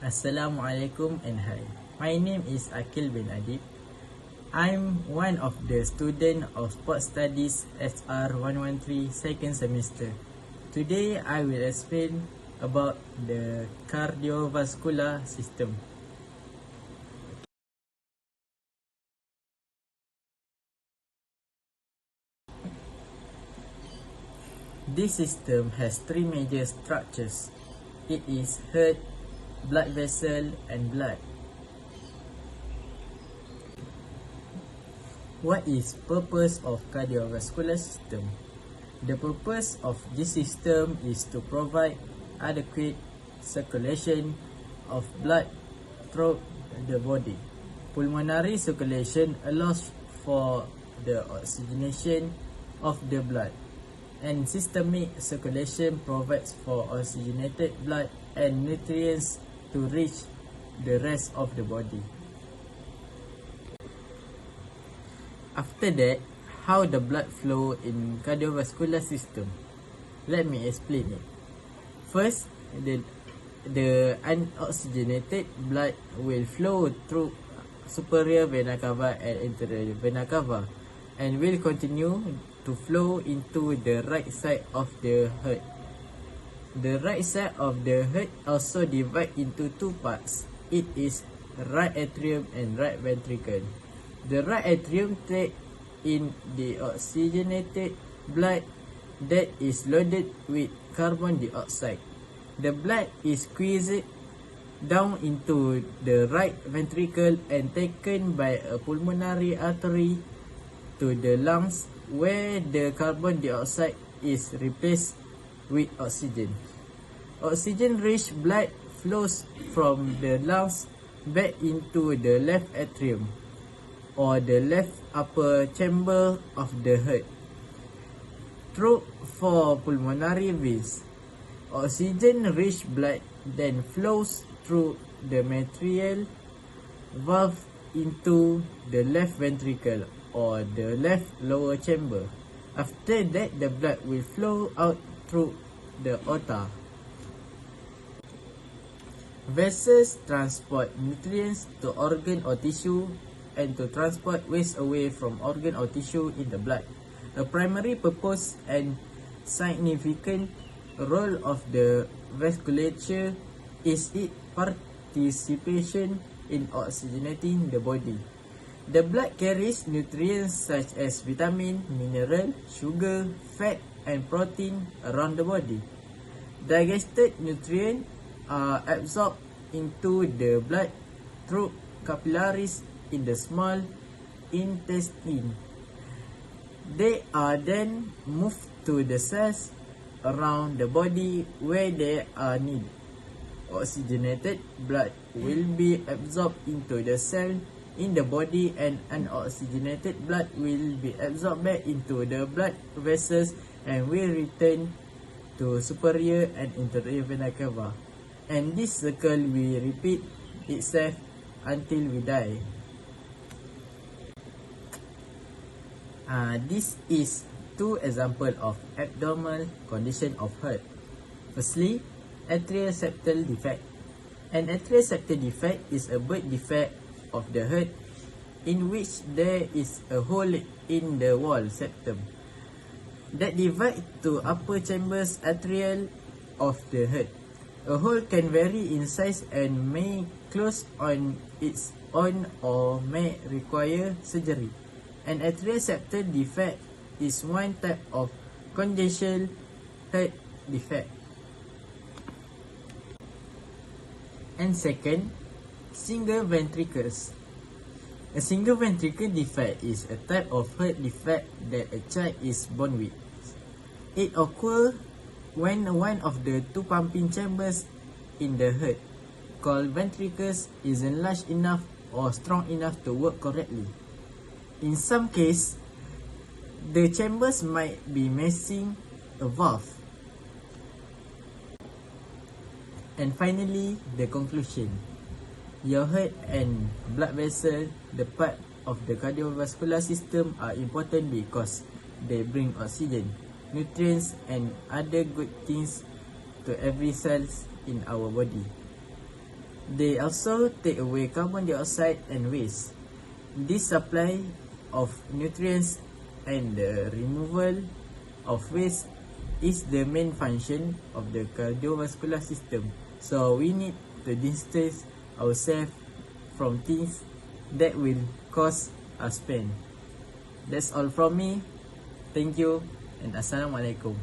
Assalamualaikum and hi. My name is Akil bin Adib. I'm one of the student of Sport Studies SR113 second semester. Today I will explain about the cardiovascular system. This system has three major structures. It is heart, blood vessel and blood. What is purpose of cardiovascular system? The purpose of this system is to provide adequate circulation of blood throughout the body. Pulmonary circulation allows for the oxygenation of the blood, and systemic circulation provides for oxygenated blood and nutrients to reach the rest of the body. After that, how the blood flow in cardiovascular system? Let me explain it. First, the unoxygenated blood will flow through superior vena cava and inferior vena cava, and will continue to flow into the right side of the heart. The right side of the heart also divides into two parts. It is right atrium and right ventricle. The right atrium takes in the oxygenated blood that is loaded with carbon dioxide. The blood is squeezed down into the right ventricle and taken by a pulmonary artery to the lungs, where the carbon dioxide is replaced with oxygen. Oxygen-rich blood flows from the lungs back into the left atrium, or the left upper chamber of the heart, through four pulmonary veins. Oxygen-rich blood then flows through the mitral valve into the left ventricle, or the left lower chamber. After that, the blood will flow out through the aorta. Vessels transport nutrients to organ or tissue and to transport waste away from organ or tissue in the blood. A primary purpose and significant role of the vasculature is its participation in oxygenating the body. The blood carries nutrients such as vitamin, mineral, sugar, fat and protein around the body. Digested nutrients are absorbed into the blood through capillaries in the small intestine. They are then moved to the cells around the body where they are needed. Oxygenated blood will be absorbed into the cell in the body, and unoxygenated blood will be absorbed back into the blood vessels and will return to superior and inferior vena cava. And this circle will repeat itself until we die. This is two examples of abnormal condition of heart. Firstly, atrial septal defect. An atrial septal defect is a birth defect of the heart in which there is a hole in the wall septum that divides to upper chambers atrial of the heart. A hole can vary in size and may close on its own or may require surgery. An atrial septal defect is one type of congenital heart defect. And second, single ventricles. A single ventricle defect is a type of heart defect that a child is born with. It occurs when one of the two pumping chambers in the heart, called ventricles, isn't large enough or strong enough to work correctly. In some cases, the chambers might be missing a valve. And finally, the conclusion. Your heart and blood vessel, the part of the cardiovascular system, are important because they bring oxygen, nutrients and other good things to every cells in our body. They also take away carbon dioxide and waste. This supply of nutrients and the removal of waste is the main function of the cardiovascular system. So we need to distance ourselves from things that will cause us pain. That's all from me. Thank you and Assalamualaikum.